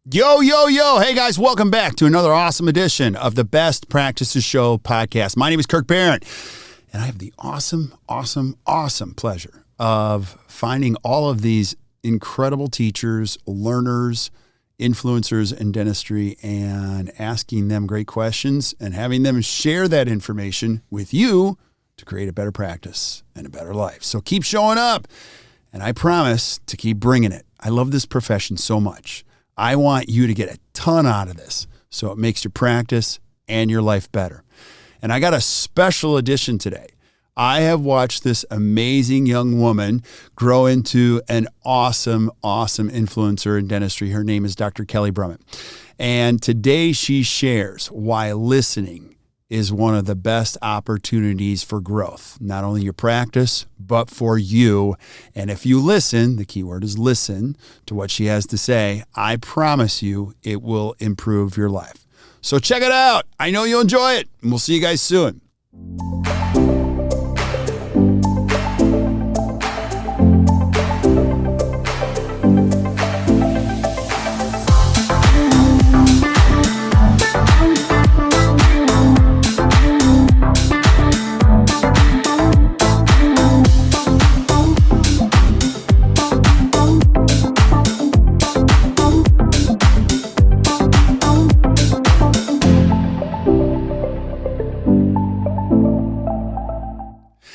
Yo, yo, yo. Hey, guys, welcome back to another awesome edition of the Best Practices Show podcast. My name is Kirk Behrendt, and I have the awesome pleasure of finding all of these incredible teachers, learners, influencers in dentistry, and asking them great questions and having them share that information with you to create a better practice and a better life. So keep showing up, and I promise to keep bringing it. I love this profession so much. I want you to get a ton out of this so it makes your practice and your life better. And I got a special edition today. I have watched this amazing young woman grow into an awesome influencer in dentistry. Her name is Dr. Kelley Brummett. And today she shares why listening is one of the best opportunities for growth, not only your practice, but for you. And if you listen, the key word is listen to what she has to say, I promise you it will improve your life. So check it out. I know you'll enjoy it, and we'll see you guys soon.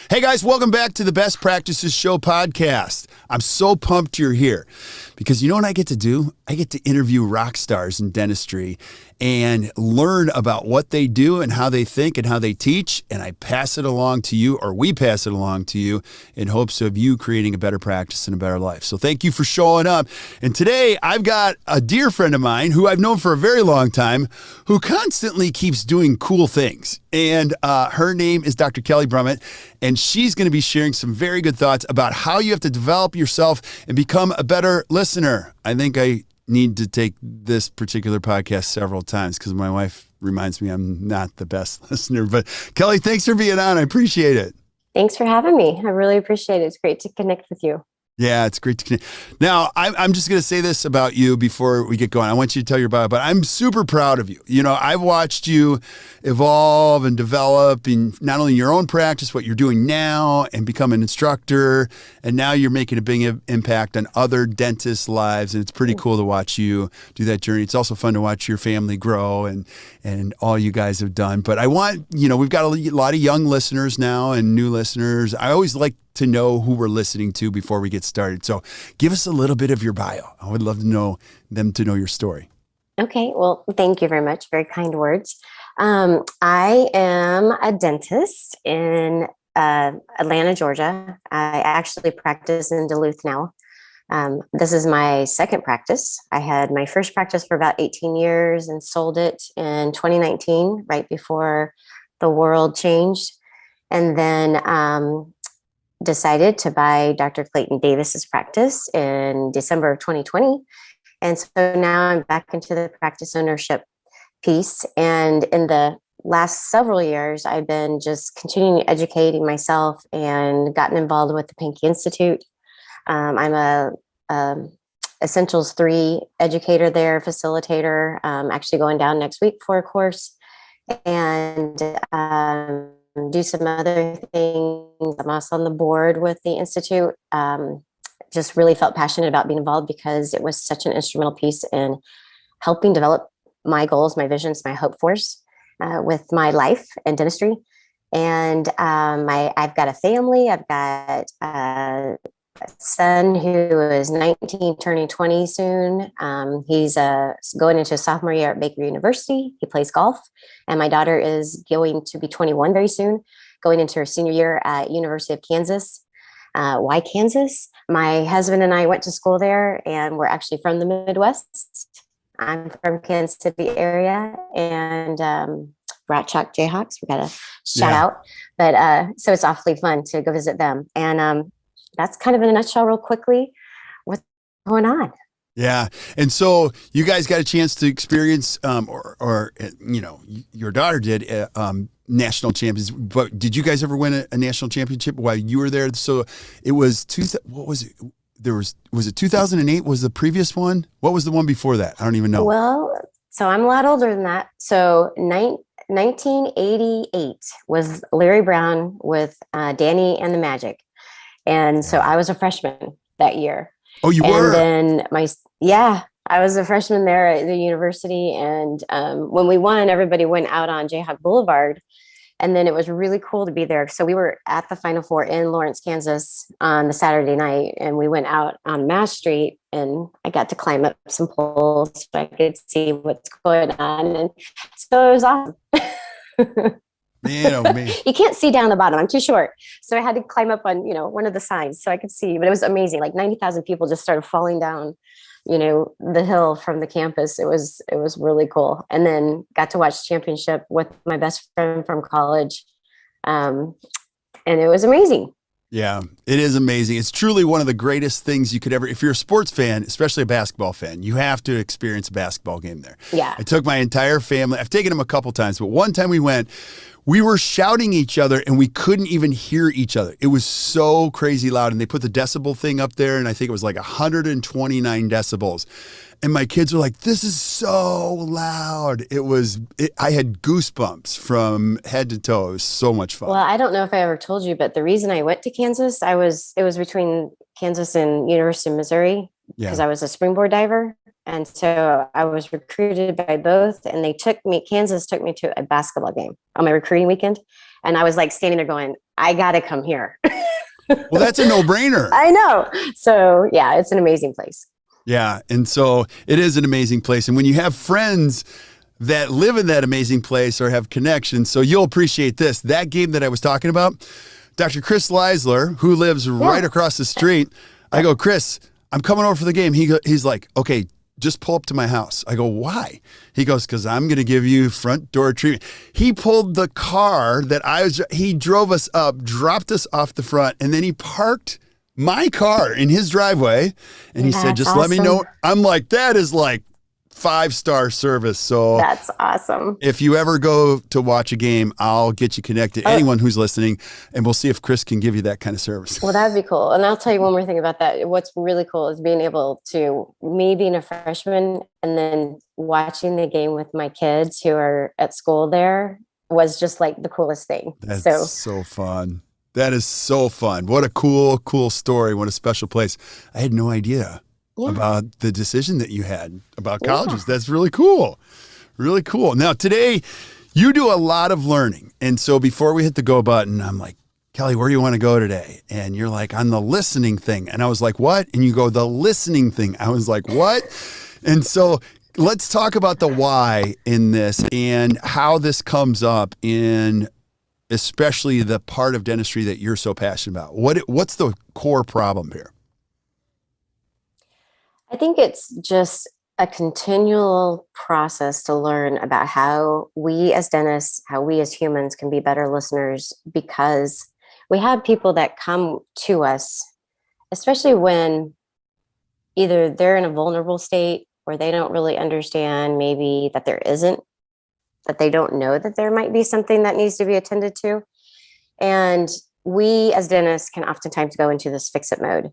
Hey guys, welcome back to the Best Practices Show podcast. I'm so pumped you're here because you know what I get to do? I get to interview rock stars in dentistry and learn about what they do and how they think and how they teach. And I pass it along to you, or we pass it along to you in hopes of you creating a better practice and a better life. So thank you for showing up. And today I've got a dear friend of mine who I've known for a very long time who constantly keeps doing cool things. And her name is Dr. Kelley Brummett, and she's going to be sharing some very good thoughts about how you have to develop yourself and become a better listener. I think I need to take this particular podcast several times because my wife reminds me I'm not the best listener. But Kelley, thanks for being on. I appreciate it. Thanks for having me. I really appreciate it. It's great to connect with you. Yeah, it's great to connect. Now, I'm just going to say this about you before we get going. I want you to tell your bio, but I'm super proud of you. You know, I've watched you evolve and develop in not only your own practice, what you're doing now, and become an instructor. And now you're making a big impact on other dentists' lives. And it's pretty cool to watch you do that journey. It's also fun to watch your family grow and all you guys have done. But I want, you know, we've got a lot of young listeners now and new listeners. I always like to know who we're listening to before we get started. So give us a little bit of your bio. I would love to know them to know your story. Okay. Well, thank you very much. Very kind words. I am a dentist in Atlanta, Georgia. I actually practice in Duluth now. This is my second practice. I had my first practice for about 18 years and sold it in 2019, right before the world changed. And then decided to buy Dr. Clayton Davis's practice in December of 2020. And so now I'm back into the practice ownership piece. And in the last several years, I've been just continuing educating myself and gotten involved with the Pankey Institute. I'm a Essentials 3 educator there, facilitator, actually going down next week for a course. And do some other things. I'm also on the board with the Institute. Just really felt passionate about being involved because it was such an instrumental piece in helping develop my goals, my visions, my hope fors with my life and dentistry. And I've got a family. I've got a son who is 19, turning 20 soon. He's going into his sophomore year at Baker University. He plays golf. And my daughter is going to be 21 very soon, going into her senior year at University of Kansas. Why Kansas? My husband and I went to school there, and we're actually from the Midwest. I'm from Kansas City area, and Rat Chalk Jayhawks. We got a shout out. But so it's awfully fun to go visit them. And that's kind of in a nutshell, real quickly, what's going on. Yeah. And so you guys got a chance to experience, or you know, your daughter did, national champions. But did you guys ever win a national championship while you were there? So it was what was it? was it 2008 was the previous one? What was the one before that? I don't even know. Well, so I'm a lot older than that. So 1988 was Larry Brown with Danny and the Magic. And so I was a freshman that year. Oh, you and were? And then I was a freshman there at the university. And when we won, everybody went out on Jayhawk Boulevard. And then it was really cool to be there. So we were at the Final Four in Lawrence, Kansas on the Saturday night. And we went out on Mass Street and I got to climb up some poles so I could see what's going on. And so it was awesome. Man, oh man. You can't see down the bottom. I'm too short. So I had to climb up on, one of the signs so I could see, but it was amazing. Like 90,000 people just started falling down, the hill from the campus. It was really cool. And then got to watch championship with my best friend from college. And it was amazing. Yeah, it is amazing. It's truly one of the greatest things you could ever, if you're a sports fan, especially a basketball fan, you have to experience a basketball game there. Yeah. I took my entire family. I've taken them a couple times, but one time we went, we were shouting each other and we couldn't even hear each other. It was so crazy loud. And they put the decibel thing up there and I think it was like 129 decibels. And my kids were like, this is so loud. I had goosebumps from head to toe. It was so much fun. Well, I don't know if I ever told you, but the reason I went to Kansas, it was between Kansas and University of Missouri because I was a springboard diver. And so I was recruited by both and Kansas took me to a basketball game on my recruiting weekend. And I was like standing there going, I got to come here. Well, that's a no-brainer. I know. So yeah, it's an amazing place. Yeah. And so it is an amazing place. And when you have friends that live in that amazing place or have connections, so you'll appreciate this. That game that I was talking about, Dr. Chris Leisler, who lives right across the street, I go, Chris, I'm coming over for the game. He's like, okay, just pull up to my house. I go, why? He goes, because I'm going to give you front door treatment. He pulled the car he drove us up, dropped us off the front, and then he parked my car in his driveway. And he said, just let me know. I'm like, that is like 5-star service. So that's awesome. If you ever go to watch a game, I'll get you connected. Anyone who's listening, and we'll see if Chris can give you that kind of service. Well, that'd be cool. And I'll tell you one more thing about that. What's really cool is being able to, me being a freshman and then watching the game with my kids who are at school there was just like the coolest thing. That's so fun. That is so fun. What a cool story. What a special place. I had no idea about the decision that you had about colleges. That's really cool. Really cool. Now, today, you do a lot of learning. And so before we hit the go button, I'm like, Kelley, where do you want to go today? And you're like, on the listening thing. And I was like, what? And you go, the listening thing. I was like, what? And so let's talk about the why in this and how this comes up in especially the part of dentistry that you're so passionate about. What's the core problem here? I think it's just a continual process to learn about how we as dentists, how we as humans can be better listeners, because we have people that come to us, especially when either they're in a vulnerable state or they don't really understand maybe that that they don't know that there might be something that needs to be attended to. And we as dentists can oftentimes go into this fix-it mode.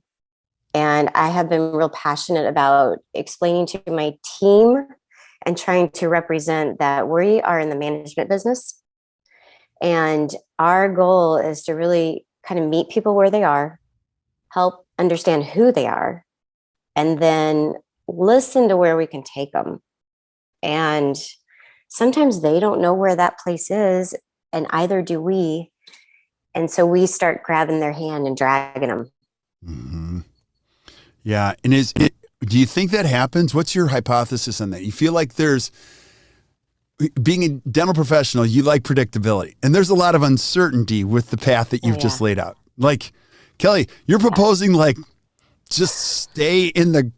And I have been real passionate about explaining to my team and trying to represent that we are in the management business. And our goal is to really kind of meet people where they are, help understand who they are, and then listen to where we can take them. And sometimes they don't know where that place is, and either do we. And so we start grabbing their hand and dragging them. Mm-hmm. Yeah. And do you think that happens? What's your hypothesis on that? You feel like being a dental professional, you like predictability, and there's a lot of uncertainty with the path that you've just laid out. Like, Kelley, you're proposing just stay in the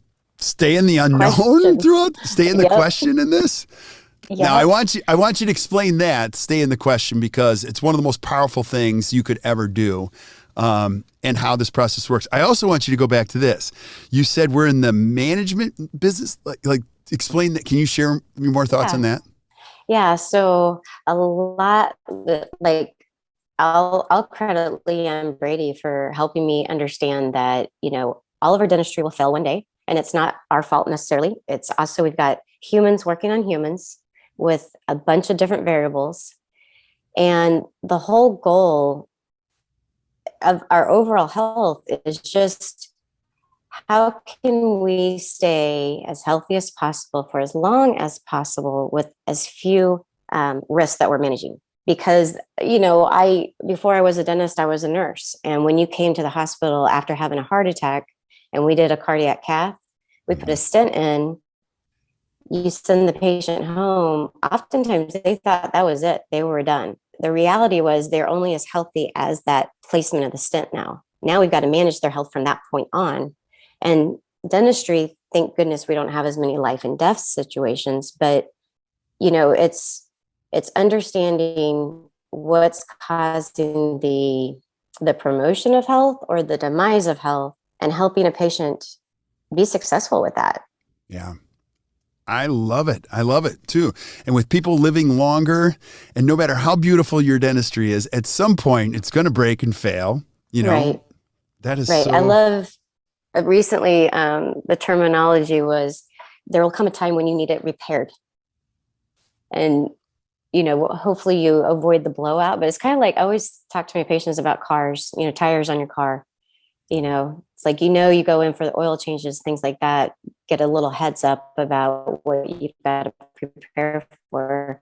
unknown throughout, stay in the question in this. Now, I want you to explain that, stay in the question, because it's one of the most powerful things you could ever do, and how this process works. I also want you to go back to this. You said we're in the management business. Like explain that. Can you share more thoughts on that? Yeah. So a lot, I'll credit Leanne Brady for helping me understand that, all of our dentistry will fail one day, and it's not our fault necessarily. It's also, we've got humans working on humans with a bunch of different variables. And the whole goal of our overall health is just, how can we stay as healthy as possible for as long as possible with as few risks that we're managing? Because, before I was a dentist, I was a nurse. And when you came to the hospital after having a heart attack and we did a cardiac cath, we put a stent in, you send the patient home. Oftentimes they thought that was it. They were done. The reality was they're only as healthy as that placement of the stent now. Now we've got to manage their health from that point on. And dentistry, thank goodness we don't have as many life and death situations, but it's understanding what's causing the promotion of health or the demise of health, and helping a patient be successful with that. Yeah. I love it. I love it too. And with people living longer, and no matter how beautiful your dentistry is, at some point it's going to break and fail, Right. That is right. so... I love recently, the terminology was, there will come a time when you need it repaired. And, hopefully you avoid the blowout, but it's kind of like, I always talk to my patients about cars, tires on your car. It's like, you go in for the oil changes, things like that, get a little heads up about what you've got to prepare for.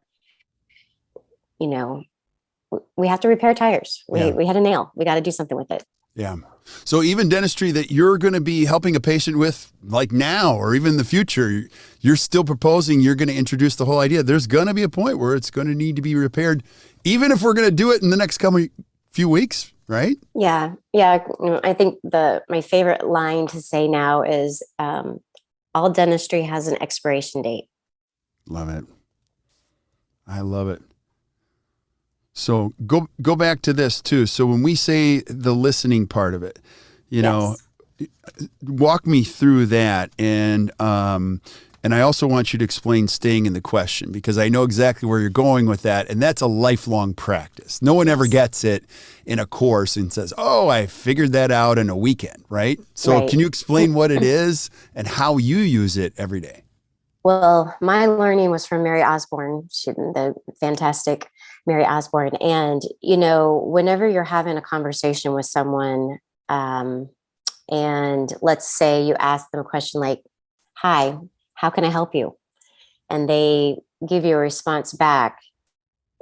We have to repair tires. We had a nail. We got to do something with it. Yeah. So even dentistry that you're going to be helping a patient with, like now or even in the future, you're still proposing, you're going to introduce the whole idea. There's going to be a point where it's going to need to be repaired, even if we're going to do it in the next few weeks, right? Yeah. Yeah. I think my favorite line to say now is, all dentistry has an expiration date. Love it. I love it. So go back to this too. So when we say the listening part of it, walk me through that. And I also want you to explain staying in the question, because I know exactly where you're going with that. And that's a lifelong practice. No one ever gets it in a course and says, oh, I figured that out in a weekend, right? So Can you explain what it is and how you use it every day? Well, my learning was from Mary Osborne, the fantastic Mary Osborne. And, whenever you're having a conversation with someone, and let's say you ask them a question like, hi, how can I help you? And they give you a response back.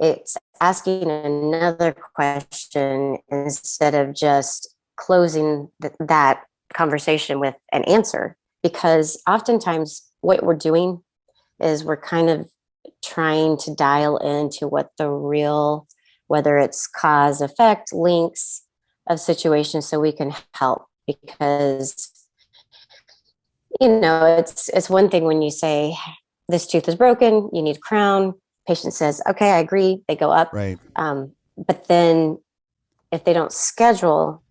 It's asking another question instead of just closing that conversation with an answer. Because oftentimes what we're doing is we're kind of trying to dial into what the real, whether it's cause, effect, links of situations, so we can help. Because, it's one thing when you say, this tooth is broken, you need a crown. Patient says, okay, I agree. They go up. Right. But then if they don't schedule,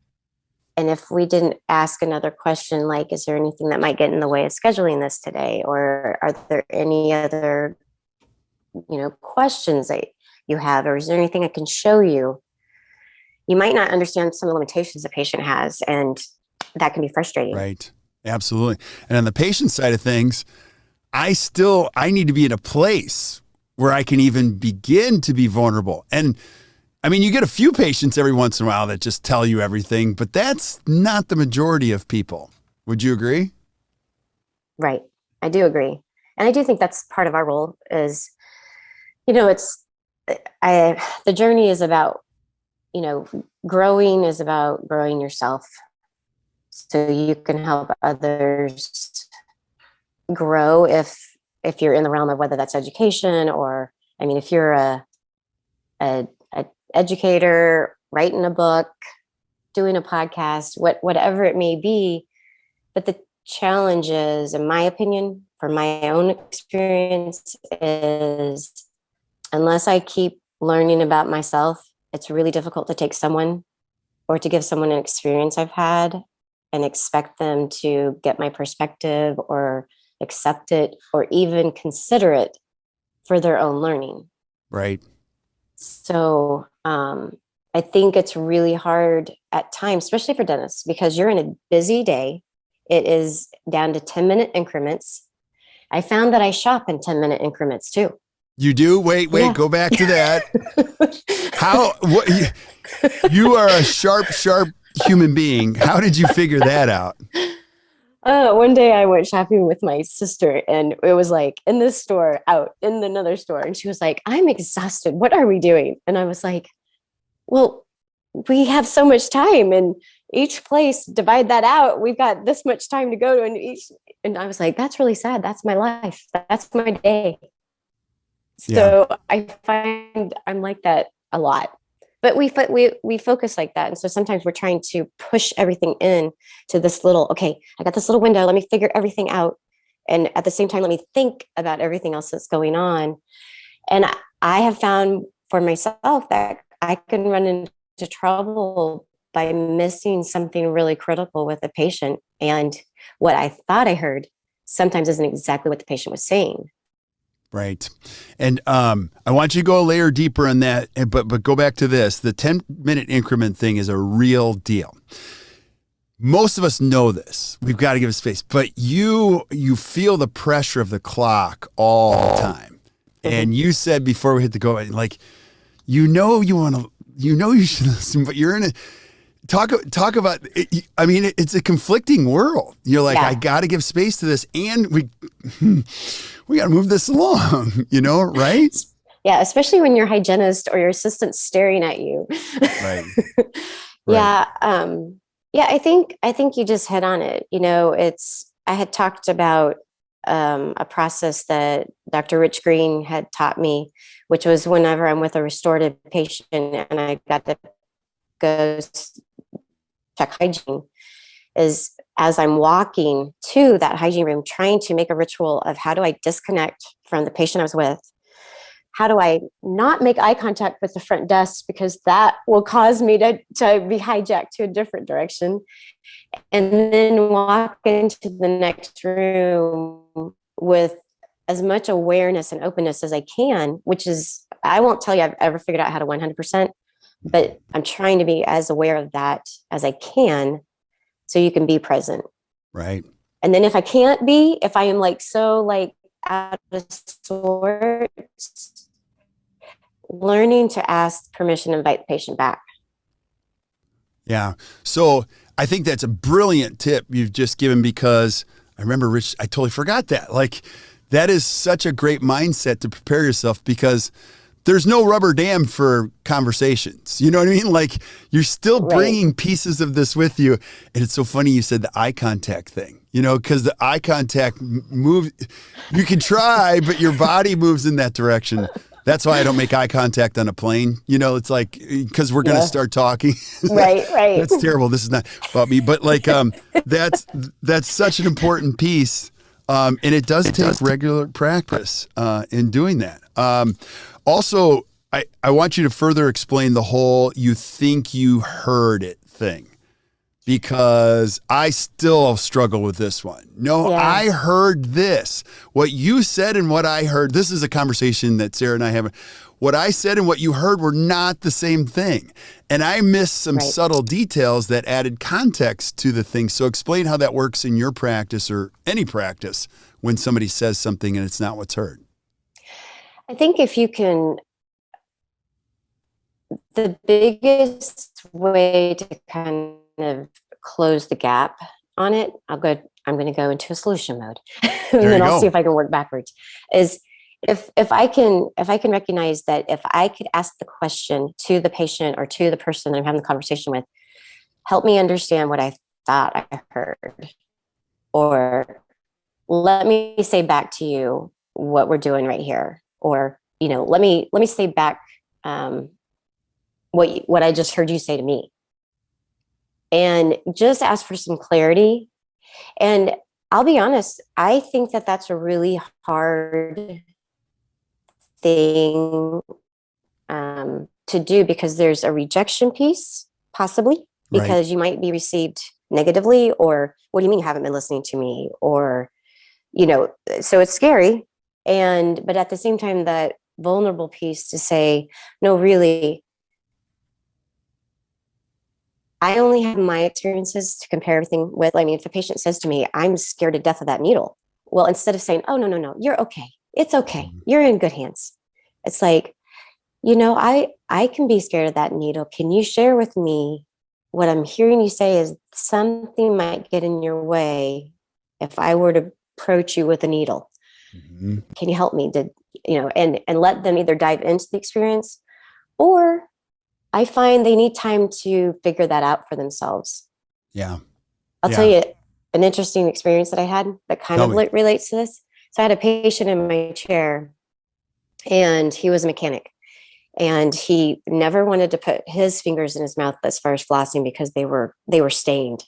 and if we didn't ask another question, like, is there anything that might get in the way of scheduling this today? Or are there any other, questions that you have? Or is there anything I can show you? You might not understand some of the limitations a patient has, and that can be frustrating. Right. Absolutely. And on the patient side of things, I need to be in a place where I can even begin to be vulnerable. And I mean, you get a few patients every once in a while that just tell you everything, but that's not the majority of people. Would you agree? Right. I do agree. And I do think that's part of our role is, the journey is about, growing is about growing yourself so you can help others grow if you're in the realm of whether that's education or, if you're a educator, writing a book, doing a podcast, whatever it may be. But the challenge is, in my opinion, from my own experience, is unless I keep learning about myself, it's really difficult to take someone or to give someone an experience I've had and expect them to get my perspective or accept it or even consider it for their own learning. Right. So I think it's really hard at times, especially for dentists, because you're in a busy day It is down to 10-minute increments. I found that I shop in 10-minute increments too. You do? Wait, Yeah. go back to that. You are a sharp human being. How did you figure that out? One day I went shopping with my sister, and it was like in this store, out in another store. And she was like, I'm exhausted. What are we doing? And I was like, well, we have so much time, and each place, divide that out. We've got this much time to go to, and I was like, that's really sad. That's my life. That's my day. So I find I'm like that a lot. But we focus like that. And so sometimes we're trying to push everything in to this little, okay, I got this little window. Let me figure everything out. And at the same time, let me think about everything else that's going on. And I have found for myself that I can run into trouble by missing something really critical with a patient. And what I thought I heard sometimes isn't exactly what the patient was saying. Right. And I want you to go a layer deeper on that, but go back to this. The 10-minute increment thing is a real deal. Most of us know this. We've got to give it space. But you feel the pressure of the clock all the time. And you said before we hit the go, like, you should listen, but you're in a talk about it. I mean, it's a conflicting world. You're like, I got to give space to this, and we got to move this along, right? Yeah, especially when your hygienist or your assistant's staring at you. Right. Yeah. I think you just hit on it. I had talked about a process that Dr. Rich Green had taught me, which was whenever I'm with a restorative patient and I got to go check hygiene, is as I'm walking to that hygiene room, trying to make a ritual of how do I disconnect from the patient I was with? How do I not make eye contact with the front desk, because that will cause me to be hijacked to a different direction, and then walk into the next room with as much awareness and openness as I can, which is, I won't tell you I've ever figured out how to 100%, but I'm trying to be as aware of that as I can so you can be present. Right. And then if I can't be, if I am so out of sorts, learning to ask permission to invite the patient back. Yeah. So I think that's a brilliant tip you've just given, because I remember Rich, I totally forgot that. Like, that is such a great mindset to prepare yourself, because there's no rubber dam for conversations. You know what I mean? Like, you're still bringing pieces of this with you. And it's so funny you said the eye contact thing, because the eye contact move, you can try, but your body moves in that direction. That's why I don't make eye contact on a plane. It's like, because we're going to start talking. Right. That's terrible. This is not about me, but that's such an important piece. And it does take regular practice in doing that. Also, I want you to further explain the whole "you think you heard it" thing, because I still struggle with this one. No, I heard this. What you said and what I heard, this is a conversation that Sarah and I have. What I said and what you heard were not the same thing. And I missed some subtle details that added context to the thing. So explain how that works in your practice or any practice when somebody says something and it's not what's heard. I think if you can, the biggest way to kind of close the gap on it, I'm going to go into a solution mode, and then I'll see if I can work backwards, is if I can recognize that if I could ask the question to the patient or to the person that I'm having the conversation with, help me understand what I thought I heard, or let me say back to you what we're doing right here, or let me say back what I just heard you say to me, and just ask for some clarity. And I'll be honest, I think that that's a really hard thing to do, because there's a rejection piece, possibly, because you might be received negatively, or what do you mean you haven't been listening to me, or so it's scary. But at the same time, that vulnerable piece to say, no, really, I only have my experiences to compare everything with. I mean, if a patient says to me, I'm scared to death of that needle. Well, instead of saying, oh, no, no, no, you're okay. It's okay. You're in good hands. It's like, I can be scared of that needle. Can you share with me what I'm hearing you say is something might get in your way if I were to approach you with a needle? Mm-hmm. Can you help me? And let them either dive into the experience, or I find they need time to figure that out for themselves. Yeah. I'll tell you an interesting experience that I had that kind of relates to this. So I had a patient in my chair, and he was a mechanic, and he never wanted to put his fingers in his mouth as far as flossing because they were stained.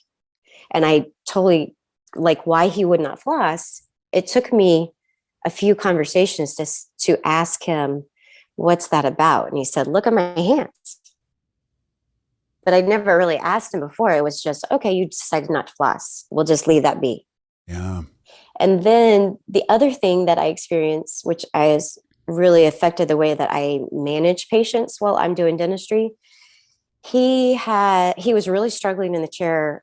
And I totally like why he would not floss. It took me a few conversations to ask him, what's that about? And he said, look at my hands. But I'd never really asked him before. It was just, okay, you decided not to floss. We'll just leave that be. Yeah. And then the other thing that I experienced, which has really affected the way that I manage patients while I'm doing dentistry, he was really struggling in the chair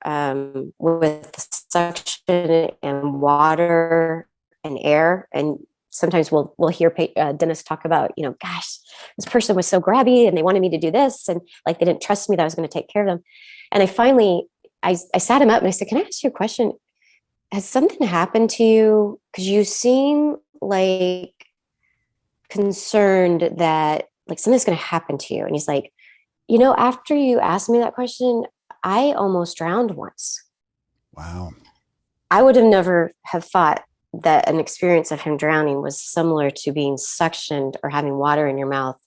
with suction and water and air. And sometimes we'll hear dentists talk about, gosh, this person was so grabby and they wanted me to do this. And like, they didn't trust me that I was going to take care of them. And I sat him up and I said, can I ask you a question? Has something happened to you? Because you seem like concerned that like something's going to happen to you. And he's like, after you asked me that question, I almost drowned once. Wow. I would have never have thought that an experience of him drowning was similar to being suctioned or having water in your mouth,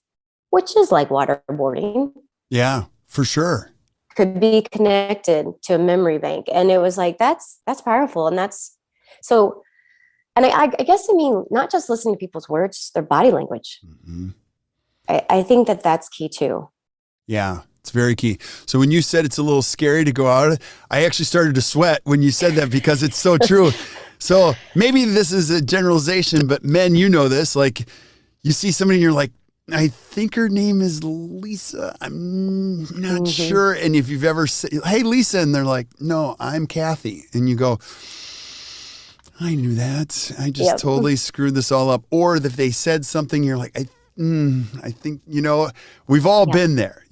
which is like waterboarding. Yeah, for sure. Could be connected to a memory bank. And it was like, that's powerful. And that's so, and I guess, not just listening to people's words, their body language. Mm-hmm. I think that's key too. Yeah, it's very key. So when you said it's a little scary to go out, I actually started to sweat when you said that because it's so true. So maybe this is a generalization, but men, this, like you see somebody and you're like, I think her name is Lisa. I'm not sure. And if you've ever said, hey, Lisa, and they're like, no, I'm Kathy. And you go, I knew that. I just totally screwed this all up. Or if they said something, you're like, I think, we've all been there,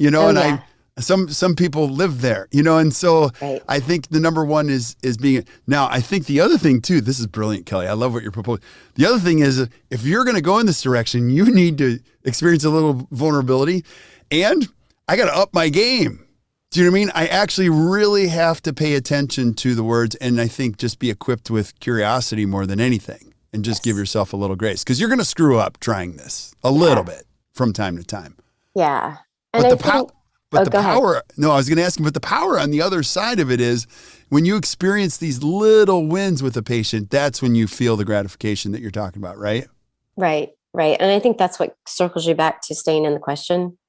some people live there, and so right. I think the number one is being, now I think the other thing too, this is brilliant, Kelley. I love what you're proposing. The other thing is if you're going to go in this direction, you need to experience a little vulnerability, and I got to up my game. Do you know what I mean? I actually really have to pay attention to the words, and I think just be equipped with curiosity more than anything. And just give yourself a little grace, because you're going to screw up trying this a little bit from time to time. Yeah. And but the power, no, I was going to ask him, but the power on the other side of it is when you experience these little wins with a patient, that's when you feel the gratification that you're talking about, right? Right. And I think that's what circles you back to staying in the question,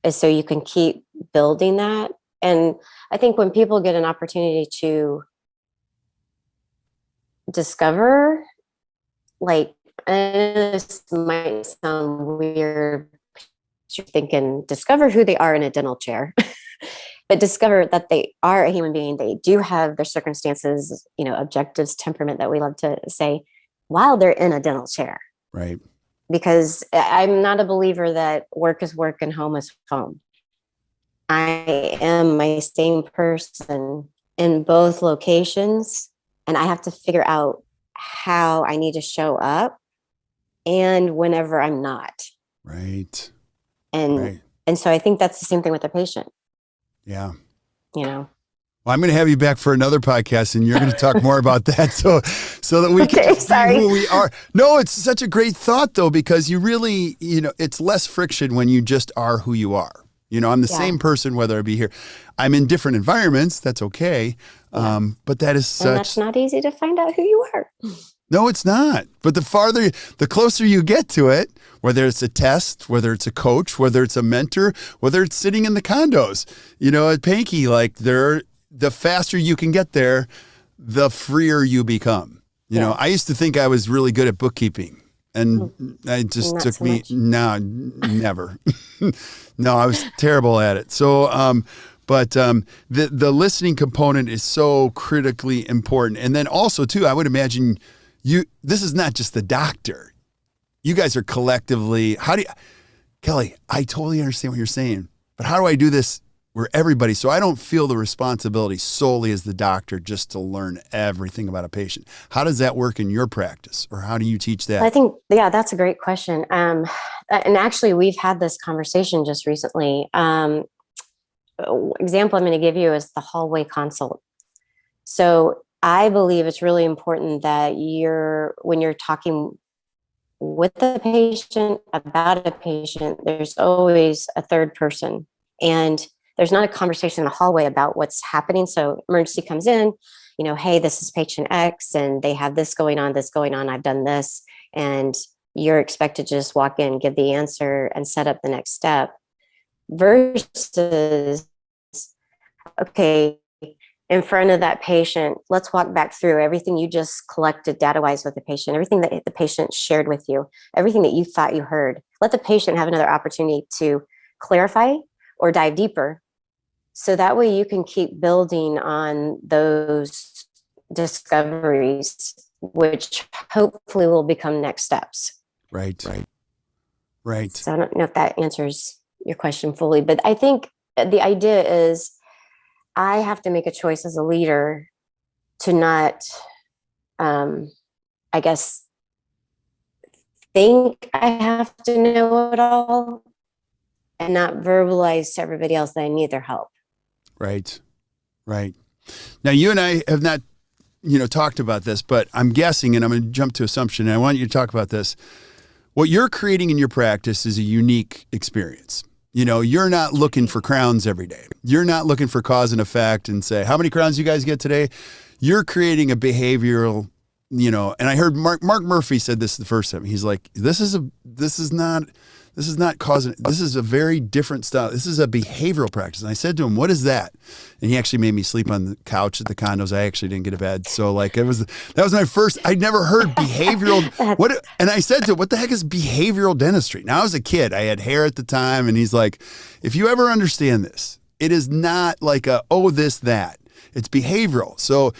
is so you can keep building that. And I think when people get an opportunity to discover, like, and this might sound weird, you're thinking discover who they are in a dental chair, but discover that they are a human being. They do have their circumstances, objectives, temperament that we love to say, while they're in a dental chair. Right. Because I'm not a believer that work is work and home is home. I am my same person in both locations, and I have to figure out how I need to show up and whenever I'm not. Right. And so I think that's the same thing with the patient. Yeah. Well, I'm going to have you back for another podcast, and you're going to talk more about that so that we can just be who we are. No, it's such a great thought though, because you really, it's less friction when you just are who you are. I'm the same person, whether I be here. I'm in different environments. That's okay. Yeah. But that is such... And that's not easy to find out who you are. No, it's not. But the closer you get to it, whether it's a test, whether it's a coach, whether it's a mentor, whether it's sitting in the condos, at Pankey, like the faster you can get there, the freer you become. I used to think I was really good at bookkeeping. And it just took me, no, never. No, I was terrible at it. So, But the listening component is so critically important. And then also too, I would imagine this is not just the doctor. You guys are collectively, Kelley, I totally understand what you're saying, but how do I do this where everybody, so I don't feel the responsibility solely as the doctor just to learn everything about a patient? How does that work in your practice, or how do you teach that? I think, yeah, that's a great question. And actually, we've had this conversation just recently. Example I'm going to give you is the hallway consult. So I believe it's really important that when you're talking with the patient about a patient, there's always a third person. And there's not a conversation in the hallway about what's happening. So emergency comes in, hey, this is patient X and they have this going on, I've done this. And you're expected to just walk in, give the answer and set up the next step versus, okay, in front of that patient, let's walk back through everything you just collected data-wise with the patient, everything that the patient shared with you, everything that you thought you heard. Let the patient have another opportunity to clarify or dive deeper. So that way you can keep building on those discoveries, which hopefully will become next steps. Right. So I don't know if that answers your question fully, but I think the idea is I have to make a choice as a leader to not, I guess, think I have to know it all and not verbalize to everybody else that I need their help. Right. Now, you and I have not, talked about this, but I'm guessing, and I'm going to jump to assumption, and I want you to talk about this. What you're creating in your practice is a unique experience. You're not looking for crowns every day. You're not looking for cause and effect and say, how many crowns you guys get today? You're creating a behavioral, and I heard Mark Murphy said this the first time. He's like, this is not cause. This is a very different style. This is a behavioral practice. And I said to him, what is that? And he actually made me sleep on the couch at the condos. I actually didn't get a bed. So that was my first, I'd never heard behavioral. And I said to him, what the heck is behavioral dentistry? Now I was a kid, I had hair at the time. And he's like, if you ever understand this, it is not like that. It's behavioral. So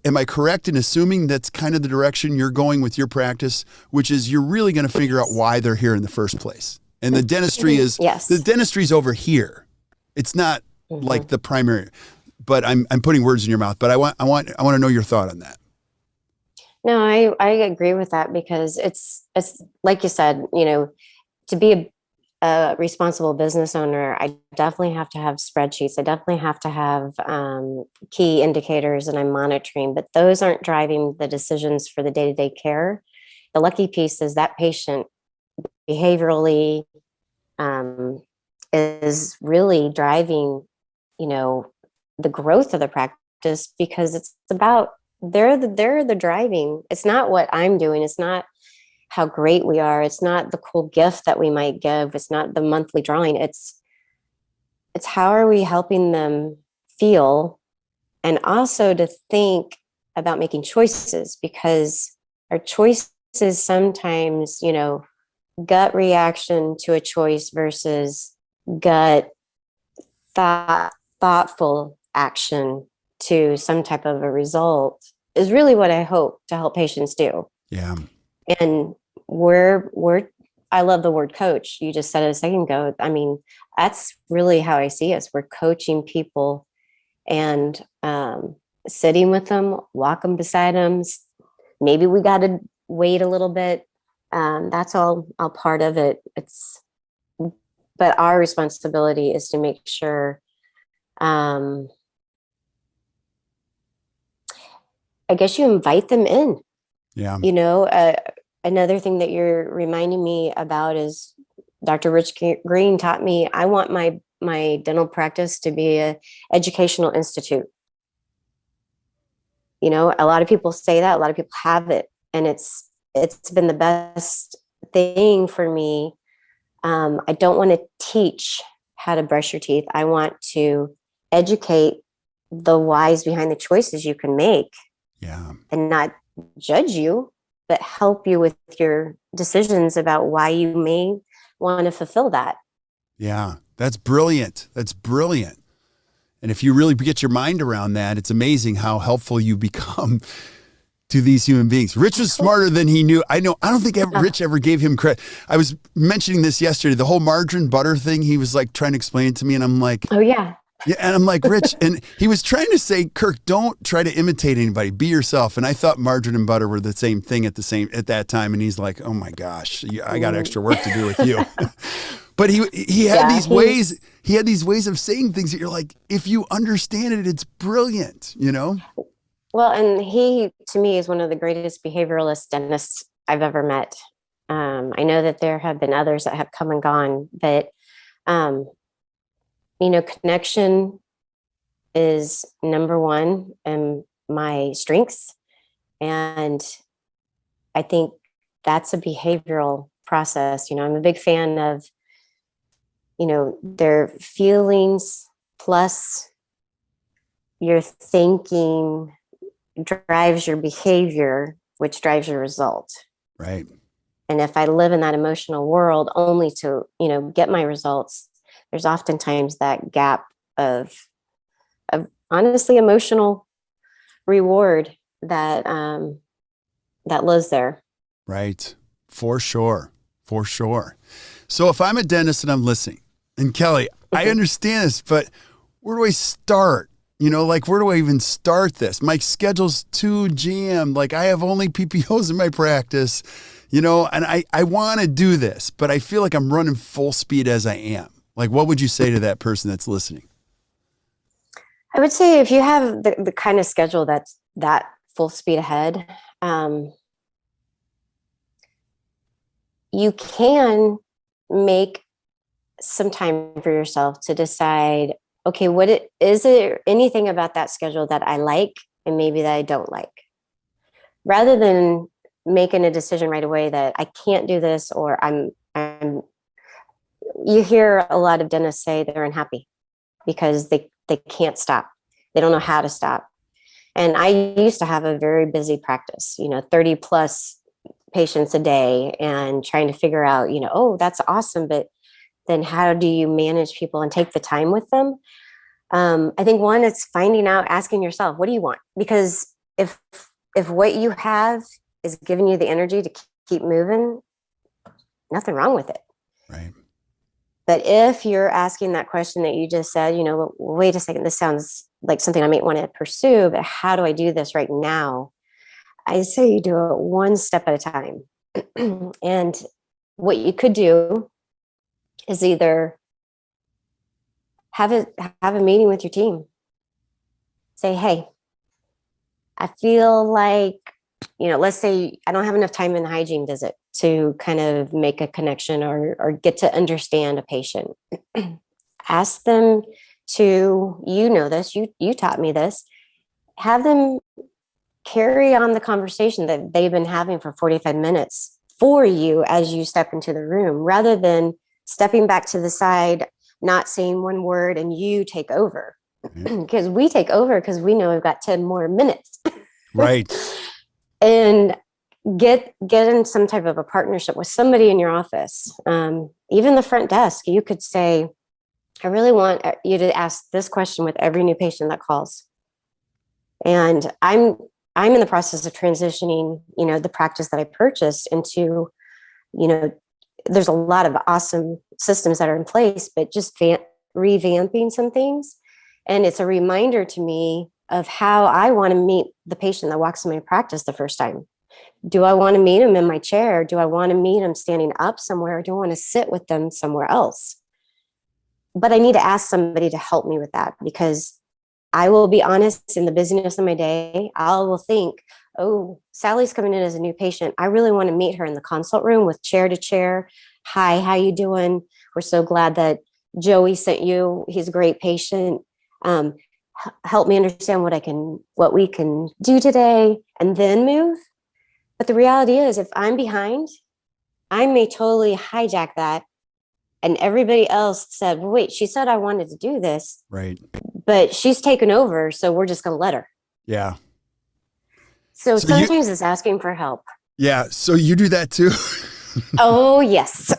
am I correct in assuming that's kind of the direction you're going with your practice, which is you're really going to figure out why they're here in the first place? And the dentistry the dentistry's over here. It's not like the primary, but I'm putting words in your mouth, but I want to know your thought on that. No, I agree with that because it's like you said, to be a responsible business owner, I definitely have to have spreadsheets. I definitely have to have key indicators that I'm monitoring, but those aren't driving the decisions for the day-to-day care. The lucky piece is that patient behaviorally is really driving, the growth of the practice because it's about they're the driving. It's not what I'm doing. It's not how great we are. It's not the cool gift that we might give. It's not the monthly drawing. It's how are we helping them feel, and also to think about making choices, because our choices sometimes, gut reaction to a choice versus gut thoughtful action to some type of a result is really what I hope to help patients do. Yeah. And I love the word coach. You just said it a second ago. I mean, that's really how I see us. We're coaching people and sitting with them, walking beside them. Maybe we got to wait a little bit. That's all part of it. But our responsibility is to make sure, I guess you invite them in. Yeah. Another thing that you're reminding me about is Dr. Rich Green taught me, I want my dental practice to be an educational institute. A lot of people say that, a lot of people have it, and it's been the best thing for me. I don't want to teach how to brush your teeth. I want to educate the whys behind the choices you can make. Yeah. And not judge you, but help you with your decisions about why you may want to fulfill that. Yeah. That's brilliant. That's brilliant. And if you really get your mind around that, it's amazing how helpful you become to these human beings. Rich was smarter than he knew. I don't think Rich ever gave him credit. I was mentioning this yesterday, the whole margarine butter thing. He was like trying to explain it to me, and I'm like, oh yeah. Yeah, and I'm like, Rich, and he was trying to say, Kirk, don't try to imitate anybody. Be yourself. And I thought margarine and butter were the same thing at that time. And he's like, oh my gosh, I got extra work to do with you. But he had these ways. He had these ways of saying things that you're like, if you understand it, it's brilliant. You know. Well, and he to me is one of the greatest behavioralist dentists I've ever met. I know that there have been others that have come and gone, but. Connection is number one and my strengths. And I think that's a behavioral process. I'm a big fan of, their feelings plus your thinking drives your behavior, which drives your result. Right. And if I live in that emotional world only to, get my results, there's oftentimes that gap of honestly emotional reward that lives there. Right. For sure. So if I'm a dentist and I'm listening, and Kelley, I understand this, but where do I start? Where do I even start this? My schedule's too jammed. Like I have only PPOs in my practice, and I want to do this, but I feel like I'm running full speed as I am. Like, what would you say to that person that's listening? I would say if you have the kind of schedule that's that full speed ahead, you can make some time for yourself to decide, okay, is there anything about that schedule that I like and maybe that I don't like? Rather than making a decision right away that I can't do this or you hear a lot of dentists say they're unhappy because they can't stop. They don't know how to stop. And I used to have a very busy practice, 30 plus patients a day and trying to figure out, oh, that's awesome. But then how do you manage people and take the time with them? I think one, it's finding out, asking yourself, what do you want? Because if what you have is giving you the energy to keep moving, nothing wrong with it. Right. But if you're asking that question that you just said, wait a second, this sounds like something I might want to pursue, but how do I do this right now? I say you do it one step at a time. And what you could do is either have a meeting with your team. Say, hey, I feel like, let's say I don't have enough time in the hygiene visit to kind of make a connection or get to understand a patient. Ask them to, this, you taught me this, have them carry on the conversation that they've been having for 45 minutes for you as you step into the room, rather than stepping back to the side, not saying one word and you take over. Because we take over because we know we've got 10 more minutes. Right. And get in some type of a partnership with somebody in your office. Even the front desk, you could say, I really want you to ask this question with every new patient that calls. And I'm in the process of transitioning, the practice that I purchased into, there's a lot of awesome systems that are in place, but just revamping some things. And it's a reminder to me of how I want to meet the patient that walks in my practice the first time. Do I want to meet them in my chair? Do I want to meet them standing up somewhere? Or do I want to sit with them somewhere else? But I need to ask somebody to help me with that, because I will be honest, in the busyness of my day, I will think, oh, Sally's coming in as a new patient. I really want to meet her in the consult room with chair to chair. Hi, how you doing? We're so glad that Joey sent you. He's a great patient. Help me understand what we can do today, and then move. But the reality is, if I'm behind, I may totally hijack that. And everybody else said, well, wait, she said I wanted to do this. Right. But she's taken over, so we're just going to let her. Yeah. So sometimes it's asking for help. Yeah. So you do that too? Oh, yes.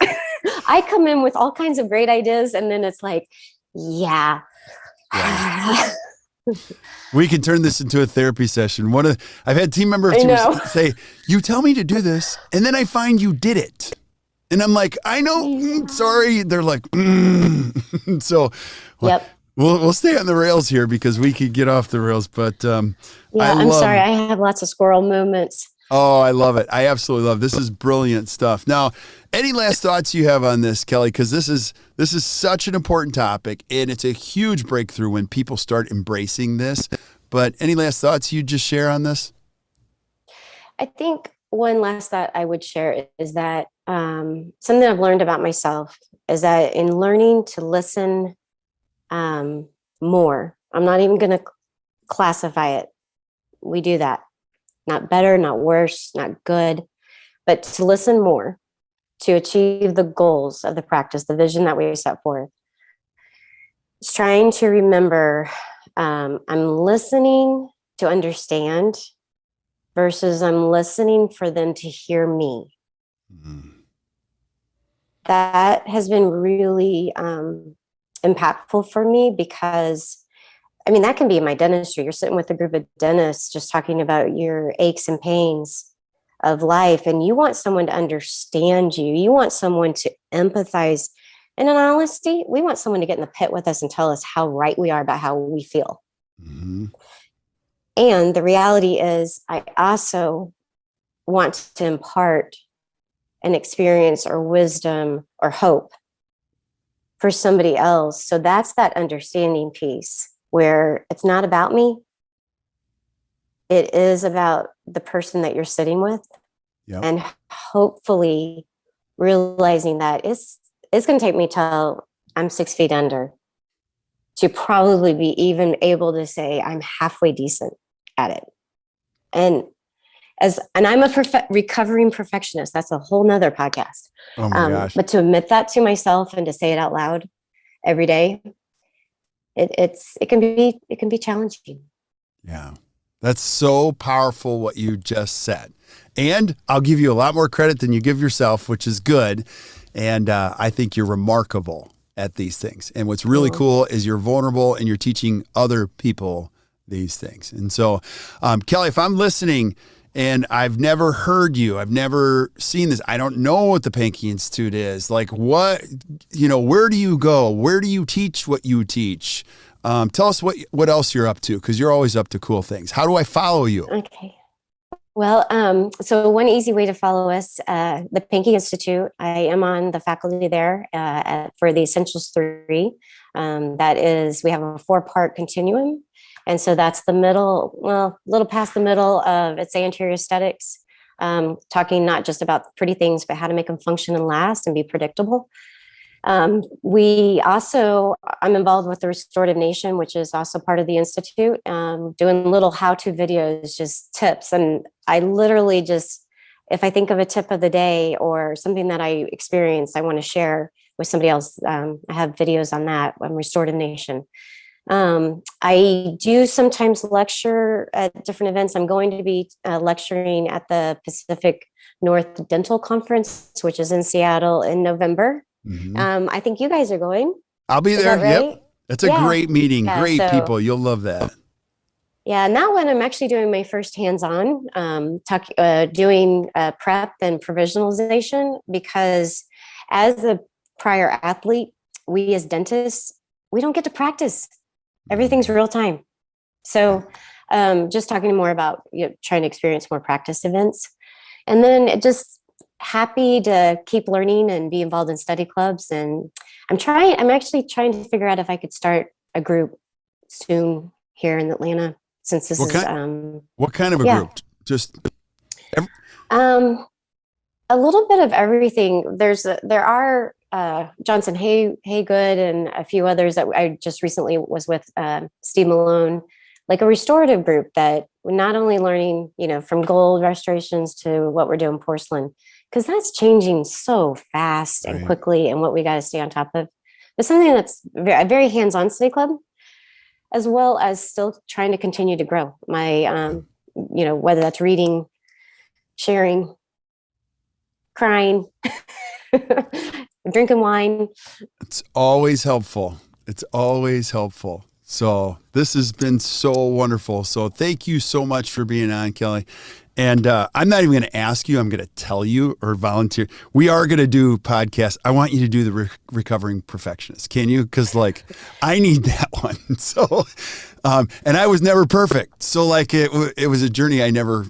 I come in with all kinds of great ideas, and then it's like, yeah. We can turn this into a therapy session. I've had team members say, "You tell me to do this, and then I find you did it." And I'm like, I know, sorry. They're like, So we'll stay on the rails here because we could get off the rails. But I'm sorry. I have lots of squirrel moments. Oh, I love it. I absolutely love it. This is brilliant stuff. Now, any last thoughts you have on this, Kelley? Because this is such an important topic, and it's a huge breakthrough when people start embracing this. But any last thoughts you'd just share on this? I think one last thought I would share is that something I've learned about myself is that in learning to listen more, I'm not even going to classify it. We do that. Not better, not worse, not good, but to listen more, to achieve the goals of the practice, the vision that we set forth. It's trying to remember I'm listening to understand versus I'm listening for them to hear me. Mm-hmm. That has been really impactful for me because that can be in my dentistry. You're sitting with a group of dentists just talking about your aches and pains of life, and you want someone to understand you. You want someone to empathize. And in honesty, we want someone to get in the pit with us and tell us how right we are about how we feel. Mm-hmm. And the reality is, I also want to impart an experience or wisdom or hope for somebody else. So that's that understanding piece, where it's not about me. It is about the person that you're sitting with. Yep. And hopefully realizing that it's going to take me till I'm 6 feet under to probably be even able to say I'm halfway decent at it. And I'm a recovering perfectionist. That's a whole nother podcast. Oh my gosh. But to admit that to myself and to say it out loud every day, it can be challenging. Yeah. That's so powerful what you just said. And I'll give you a lot more credit than you give yourself, which is good. And I think you're remarkable at these things. And what's really cool is you're vulnerable and you're teaching other people these things. And so, Kelley, if I'm listening and I've never heard you, I've never seen this, I don't know what the Pankey Institute is, like what, where do you go? Where do you teach what you teach? Tell us what else you're up to, because you're always up to cool things. How do I follow you? Okay. Well, so one easy way to follow us, the Pankey Institute. I am on the faculty there for the Essentials 3. That is, we have a 4-part continuum. And so that's the middle, a little past the middle of its anterior aesthetics, talking not just about pretty things, but how to make them function and last and be predictable. I'm involved with the Restorative Nation, which is also part of the Institute, doing little how-to videos, just tips. And I literally just, if I think of a tip of the day or something that I experienced, I want to share with somebody else. I have videos on that on Restorative Nation. I do sometimes lecture at different events. I'm going to be lecturing at the Pacific North Dental Conference, which is in Seattle in November. Mm-hmm. I think you guys are going. I'll be there. Right? Yep. That's a great meeting. Yeah, great people. You'll love that. Yeah. And that one, I'm actually doing my first hands-on, doing prep and provisionalization, because as a prior athlete, we as dentists, we don't get to practice. Everything's real time. So just talking more about trying to experience more practice events. And then just happy to keep learning and be involved in study clubs. And I'm actually trying to figure out if I could start a group soon here in Atlanta, since this what kind of a group? Just a little bit of everything. There are Johnson Haygood and a few others that I just recently was with, Steve Malone, like a restorative group that we're not only learning, from gold restorations to what we're doing porcelain, because that's changing so fast and quickly, and what we got to stay on top of. But something that's a very hands-on study club, as well as still trying to continue to grow my, whether that's reading, sharing, crying, drinking wine. It's always helpful. It's always helpful. So this has been so wonderful. So thank you so much for being on, Kelley. And I'm not even going to ask you. I'm going to tell you or volunteer. We are going to do podcasts. I want you to do the Recovering Perfectionist. Can you? Because like I need that one. So, and I was never perfect. So like it was a journey I never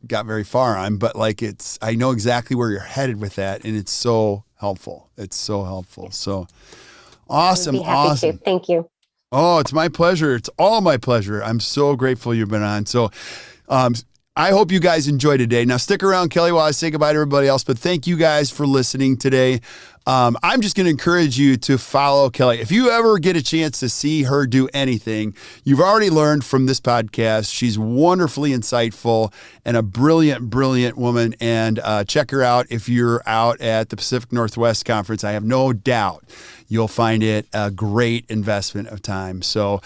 got very far on. But like I know exactly where you're headed with that, and it's so helpful. It's so helpful. So awesome, I'd be happy awesome. to. Thank you. Oh, it's my pleasure. It's all my pleasure. I'm so grateful you've been on. So, I hope you guys enjoyed today. Now stick around, Kelley, while I say goodbye to everybody else, but thank you guys for listening today. I'm just going to encourage you to follow Kelley. If you ever get a chance to see her do anything, you've already learned from this podcast. She's wonderfully insightful and a brilliant, brilliant woman. And check her out if you're out at the Pacific Northwest Conference. I have no doubt you'll find it a great investment of time. So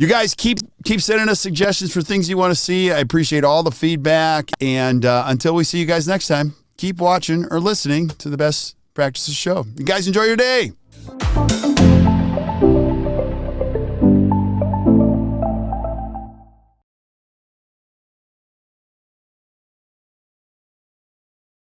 you guys keep sending us suggestions for things you want to see. I appreciate all the feedback. And until we see you guys next time, keep watching or listening to the Best Practices Show. You guys enjoy your day.